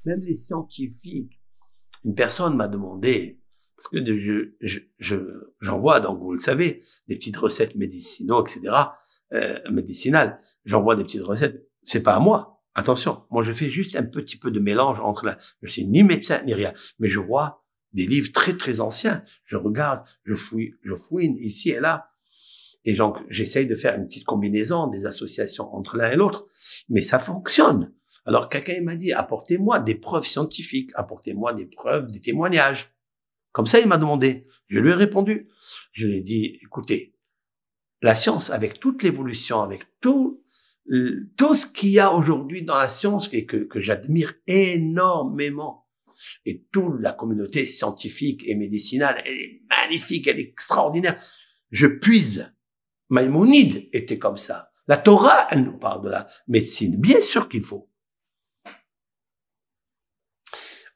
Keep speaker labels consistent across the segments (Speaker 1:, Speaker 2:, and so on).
Speaker 1: Même les scientifiques. Une personne m'a demandé, parce que j'en vois, donc vous le savez, des petites recettes médicinaux, etc., médicinales. J'envoie des petites recettes. C'est pas à moi. Attention. Moi, je fais juste un petit peu de mélange entre je suis ni médecin, ni rien. Mais je vois des livres très, très anciens. Je regarde, je fouine ici et là. Et donc, j'essaye de faire une petite combinaison des associations entre l'un et l'autre. Mais ça fonctionne. Alors, quelqu'un m'a dit, apportez-moi des preuves scientifiques, apportez-moi des preuves, des témoignages. Comme ça, il m'a demandé. Je lui ai répondu. Je lui ai dit, écoutez, la science, avec toute l'évolution, avec tout ce qu'il y a aujourd'hui dans la science et que j'admire énormément, et toute la communauté scientifique et médicinale, elle est magnifique, elle est extraordinaire. Je puise. Maïmonide était comme ça. La Torah, elle nous parle de la médecine. Bien sûr qu'il faut.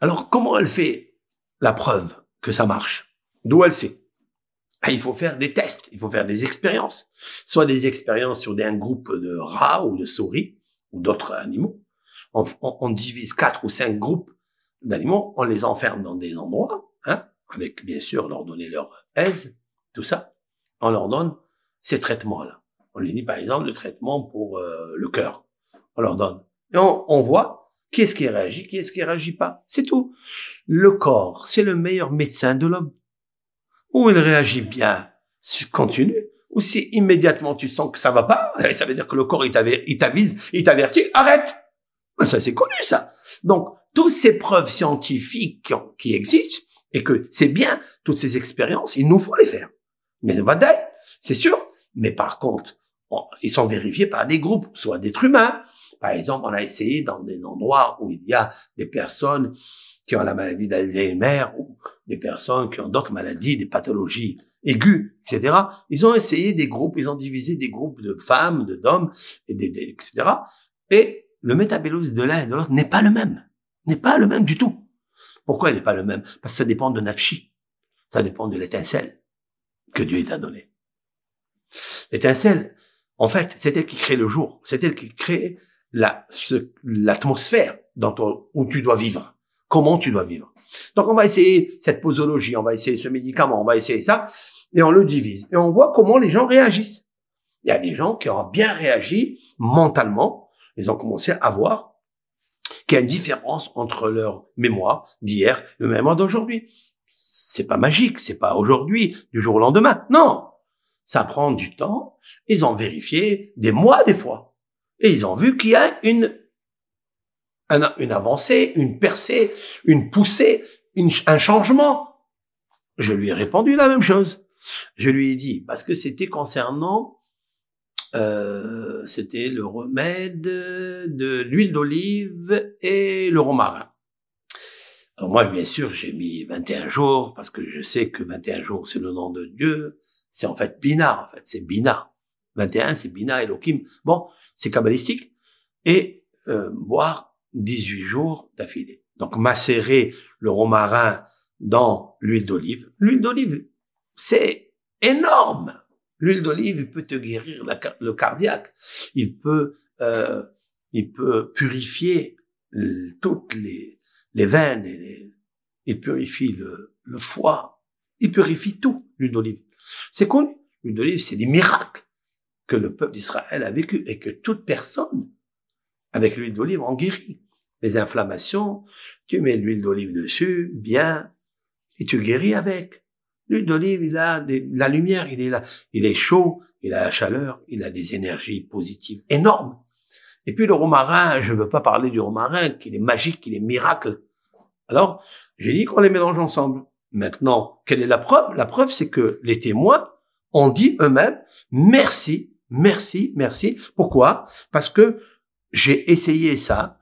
Speaker 1: Alors, comment elle fait la preuve que ça marche? D'où elle sait? Il faut faire des tests, il faut faire des expériences. Soit des expériences sur un groupe de rats ou de souris ou d'autres animaux. On divise 4 ou 5 groupes d'animaux, on les enferme dans des endroits, avec bien sûr leur donner leur aise, tout ça. On leur donne ces traitements-là. On lui dit par exemple le traitement pour le cœur. On leur donne. Et on voit qui est-ce qui réagit, qui est-ce qui réagit pas. C'est tout. Le corps, c'est le meilleur médecin de l'homme. Ou il réagit bien, continue. Ou si immédiatement tu sens que ça va pas, ça veut dire que le corps il t'avise, il t'avertit, arrête. Ça c'est connu ça. Donc toutes ces preuves scientifiques qui existent et que c'est bien, toutes ces expériences, il nous faut les faire. Mais c'est sûr. Mais par contre, ils sont vérifiés par des groupes, soit d'êtres humains. Par exemple, on a essayé dans des endroits où il y a des personnes qui ont la maladie d'Alzheimer ou des personnes qui ont d'autres maladies, des pathologies aiguës, etc. Ils ont essayé des groupes, ils ont divisé des groupes de femmes, d'hommes, etc. Et le métabolisme de l'un et de l'autre n'est pas le même. N'est pas le même du tout. Pourquoi il n'est pas le même? Parce que ça dépend de nafshi. Ça dépend de l'étincelle que Dieu t'a donnée. L'étincelle, en fait, c'est elle qui crée le jour. C'est elle qui crée l'atmosphère où tu dois vivre. Comment tu dois vivre. Donc, on va essayer cette posologie, on va essayer ce médicament, on va essayer ça, et on le divise. Et on voit comment les gens réagissent. Il y a des gens qui ont bien réagi mentalement. Ils ont commencé à voir qu'il y a une différence entre leur mémoire d'hier et le mémoire d'aujourd'hui. C'est pas magique, c'est pas aujourd'hui, du jour au lendemain. Non! Ça prend du temps. Ils ont vérifié des mois, des fois. Et ils ont vu qu'il y a une avancée, une percée, une poussée, un changement. Je lui ai répondu la même chose. Je lui ai dit, parce que c'était concernant, c'était le remède de l'huile d'olive et le romarin. Alors moi, bien sûr, j'ai mis 21 jours, parce que je sais que 21 jours, c'est le nom de Dieu. C'est en fait Bina, en fait, c'est Bina. 21, c'est Bina, Elohim. Bon, c'est kabbalistique. Et boire 18 jours d'affilée. Donc, macérer le romarin dans l'huile d'olive. L'huile d'olive, c'est énorme. L'huile d'olive peut te guérir le cardiaque. Il peut purifier toutes les veines. Il purifie le foie. Il purifie tout, l'huile d'olive. C'est connu. L'huile d'olive, c'est des miracles que le peuple d'Israël a vécu et que toute personne avec l'huile d'olive en guérit. Les inflammations, tu mets l'huile d'olive dessus, bien, et tu guéris avec. L'huile d'olive, il a la lumière, il est là, il est chaud, il a la chaleur, il a des énergies positives énormes. Et puis le romarin, je ne veux pas parler du romarin, qu'il est magique, qu'il est miracle. Alors, j'ai dit qu'on les mélange ensemble. Maintenant, quelle est la preuve? La preuve, c'est que les témoins ont dit eux-mêmes, merci, merci, merci. Pourquoi? Parce que j'ai essayé ça,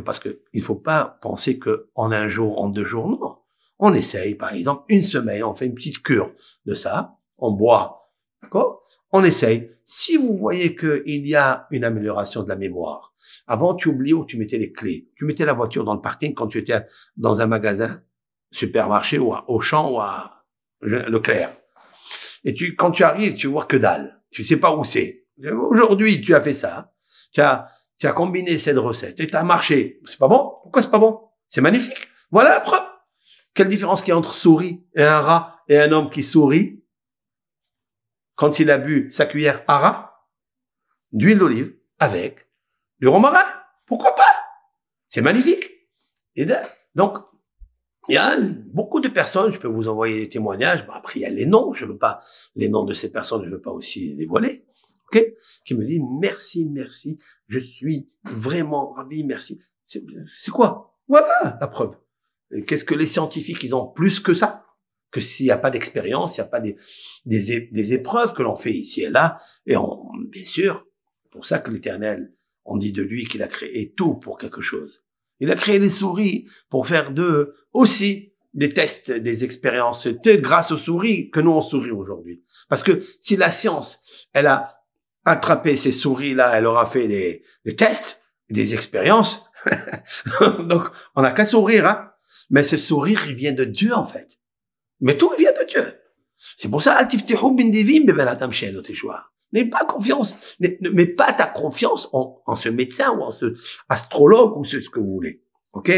Speaker 1: parce que il faut pas penser que en un jour, en 2 jours, non. On essaye, par exemple, une semaine, on fait une petite cure de ça, on boit, d'accord? On essaye. Si vous voyez qu'il y a une amélioration de la mémoire, avant tu oubliais où tu mettais les clés, tu mettais la voiture dans le parking quand tu étais dans un magasin, supermarché ou à Auchan ou à Leclerc. Et quand tu arrives, tu vois que dalle. Tu sais pas où c'est. Aujourd'hui, tu as fait ça. Tu as combiné cette recette et tu as marché. C'est pas bon? Pourquoi c'est pas bon? C'est magnifique. Voilà la preuve. Quelle différence qu'il y a entre souris et un rat et un homme qui sourit quand il a bu sa cuillère à rat d'huile d'olive avec du romarin. Pourquoi pas? C'est magnifique. Et donc, il y a beaucoup de personnes, je peux vous envoyer des témoignages, bon, après il y a les noms, je veux pas, les noms de ces personnes, je veux pas aussi les dévoiler, ok? Qui me disent merci, je suis vraiment ravi, merci. C'est quoi? Voilà la preuve. Qu'est-ce que les scientifiques, ils ont plus que ça? Que s'il n'y a pas d'expérience, il n'y a pas des épreuves que l'on fait ici et là, et bien sûr, c'est pour ça que l'Éternel, on dit de lui qu'il a créé tout pour quelque chose. Il a créé les souris pour faire aussi des tests, des expériences. C'était grâce aux souris que nous on sourit aujourd'hui. Parce que si la science, elle a attrapé ces souris-là, elle aura fait des tests, des expériences, donc on n'a qu'à sourire, hein. Mais ce sourire, il vient de Dieu en fait. Mais tout vient de Dieu. C'est pour ça, n'aie pas confiance, ne mets pas ta confiance en ce médecin ou en ce astrologue ou ce que vous voulez. Ok?